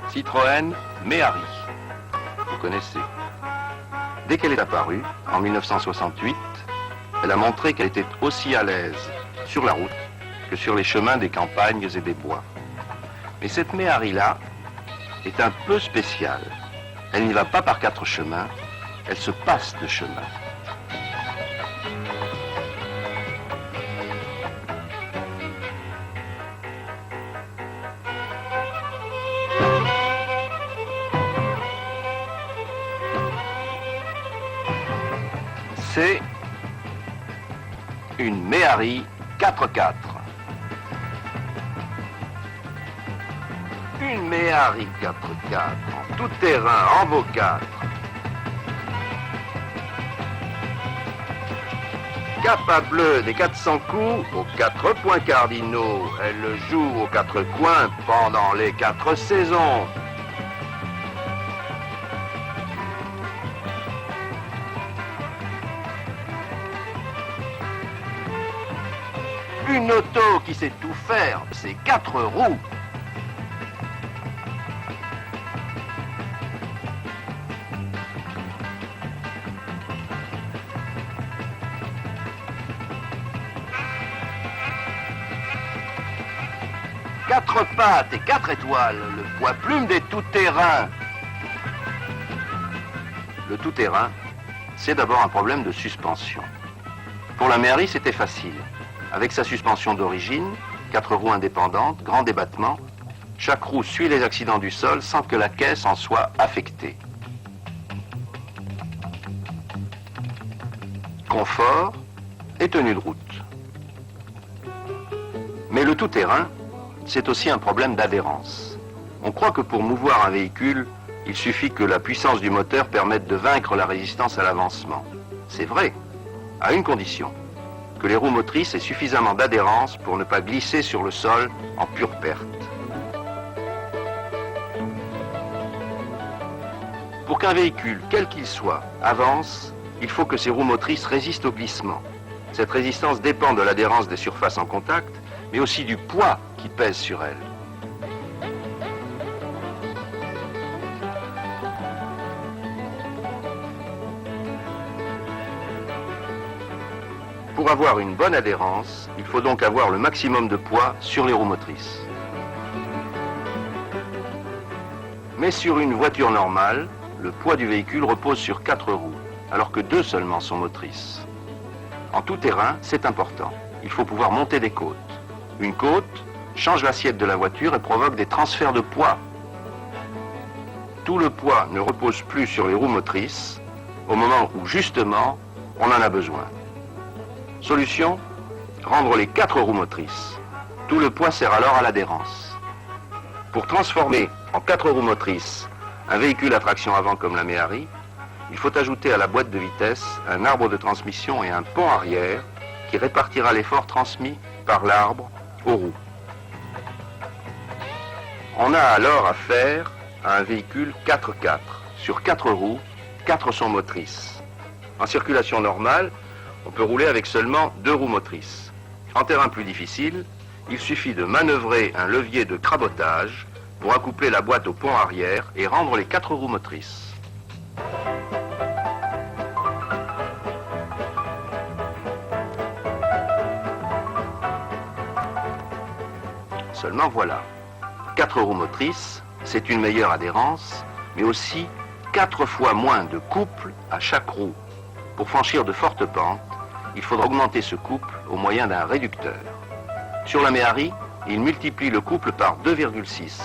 Citroën Méhari, vous connaissez. Dès qu'elle est apparue, en 1968, elle a montré qu'elle était aussi à l'aise sur la route que sur les chemins des campagnes et des bois. Mais cette Méhari-là est un peu spéciale. Elle n'y va pas par 4 chemins, elle se passe de chemin. C'est une Méhari 4x4. Une Méhari 4x4 en tout terrain, en beau 4. Capable des 400 coups aux 4 points cardinaux. Elle le joue aux 4 coins pendant les 4 saisons. Une auto qui sait tout faire, c'est 4 roues. Quatre pattes et 4 étoiles, le poids plume des tout-terrains. Le tout-terrain, c'est d'abord un problème de suspension. Pour la Méhari, c'était facile. Avec sa suspension d'origine, 4 roues indépendantes, grand débattement, chaque roue suit les accidents du sol sans que la caisse en soit affectée. Confort et tenue de route. Mais le tout-terrain, c'est aussi un problème d'adhérence. On croit que pour mouvoir un véhicule, il suffit que la puissance du moteur permette de vaincre la résistance à l'avancement. C'est vrai, à une condition. Que les roues motrices aient suffisamment d'adhérence pour ne pas glisser sur le sol en pure perte. Pour qu'un véhicule, quel qu'il soit, avance, il faut que ses roues motrices résistent au glissement. Cette résistance dépend de l'adhérence des surfaces en contact, mais aussi du poids qui pèse sur elles. Pour avoir une bonne adhérence, il faut donc avoir le maximum de poids sur les roues motrices. Mais sur une voiture normale, le poids du véhicule repose sur 4 roues, alors que 2 seulement sont motrices. En tout terrain, c'est important. Il faut pouvoir monter des côtes. Une côte change l'assiette de la voiture et provoque des transferts de poids. Tout le poids ne repose plus sur les roues motrices au moment où, justement, on en a besoin. Solution, rendre les 4 roues motrices. Tout le poids sert alors à l'adhérence. Pour transformer en 4 roues motrices un véhicule à traction avant comme la Méhari, il faut ajouter à la boîte de vitesse un arbre de transmission et un pont arrière qui répartira l'effort transmis par l'arbre aux roues. On a alors affaire à un véhicule 4x4. Sur 4 roues, 4 sont motrices. En circulation normale, on peut rouler avec seulement 2 roues motrices. En terrain plus difficile, il suffit de manœuvrer un levier de crabotage pour accoupler la boîte au pont arrière et rendre les 4 roues motrices. Seulement voilà, 4 roues motrices, c'est une meilleure adhérence, mais aussi 4 fois moins de couple à chaque roue. Pour franchir de fortes pentes, il faudra augmenter ce couple au moyen d'un réducteur. Sur la Méhari, il multiplie le couple par 2,6.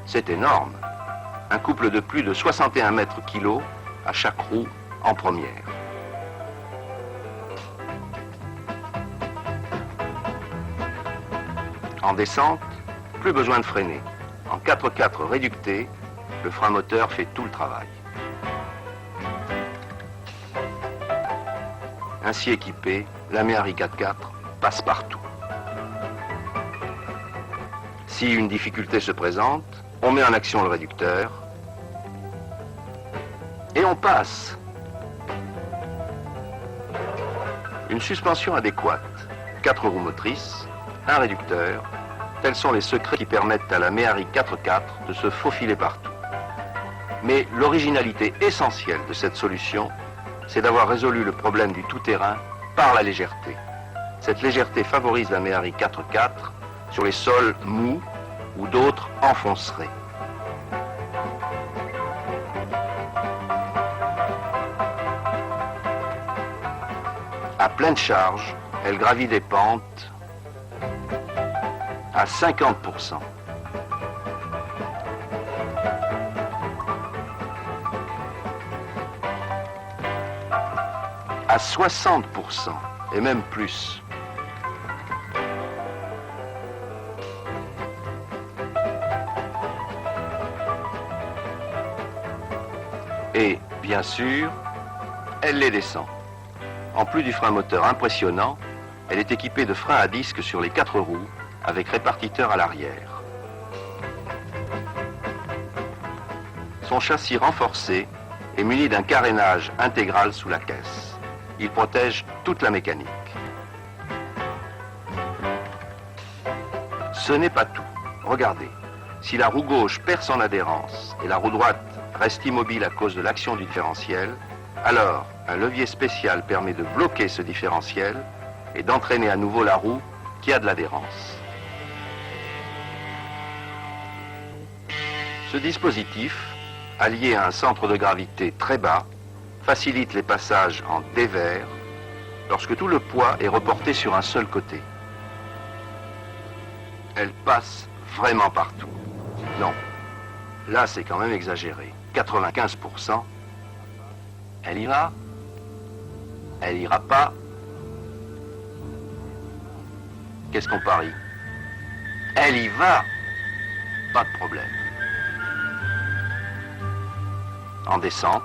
C'est énorme. Un couple de plus de 61 mètres kilos à chaque roue en première. En descente, plus besoin de freiner. En 4x4 réducté, le frein moteur fait tout le travail. Ainsi équipée, la Méhari 4x4 passe partout. Si une difficulté se présente, on met en action le réducteur et on passe. Une suspension adéquate, 4 roues motrices, un réducteur. Tels sont les secrets qui permettent à la Méhari 4x4 de se faufiler partout. Mais l'originalité essentielle de cette solution, c'est d'avoir résolu le problème du tout-terrain par la légèreté. Cette légèreté favorise la Méhari 4x4 sur les sols mous où d'autres enfonceraient. À pleine charge, elle gravit des pentes à 50%. À 60% et même plus. Et, bien sûr, elle les descend. En plus du frein moteur impressionnant, elle est équipée de freins à disque sur les 4 roues, avec répartiteur à l'arrière. Son châssis renforcé est muni d'un carénage intégral sous la caisse. Il protège toute la mécanique. Ce n'est pas tout. Regardez, si la roue gauche perd son adhérence et la roue droite reste immobile à cause de l'action du différentiel, alors un levier spécial permet de bloquer ce différentiel et d'entraîner à nouveau la roue qui a de l'adhérence. Ce dispositif, allié à un centre de gravité très bas, facilite les passages en dévers lorsque tout le poids est reporté sur un seul côté. Elle passe vraiment partout. Non, là c'est quand même exagéré. 95%. Elle ira? Elle ira pas? Qu'est-ce qu'on parie? Elle y va? Pas de problème. En descente,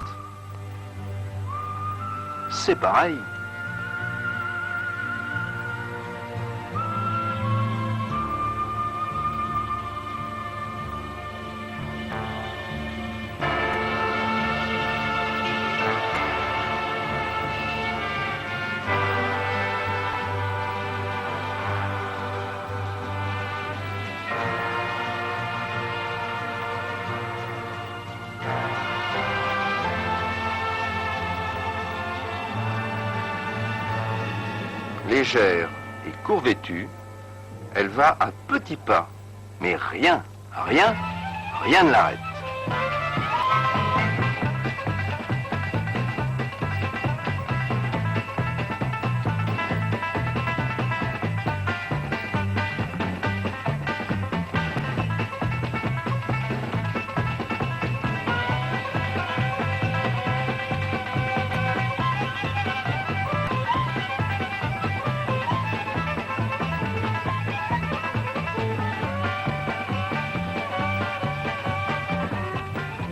c'est pareil. Légère et courvêtue, elle va à petits pas, mais rien ne l'arrête.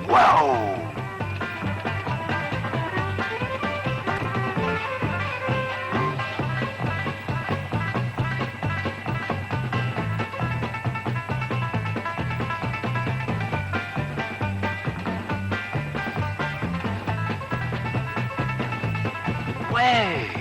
Waouh! Ouais!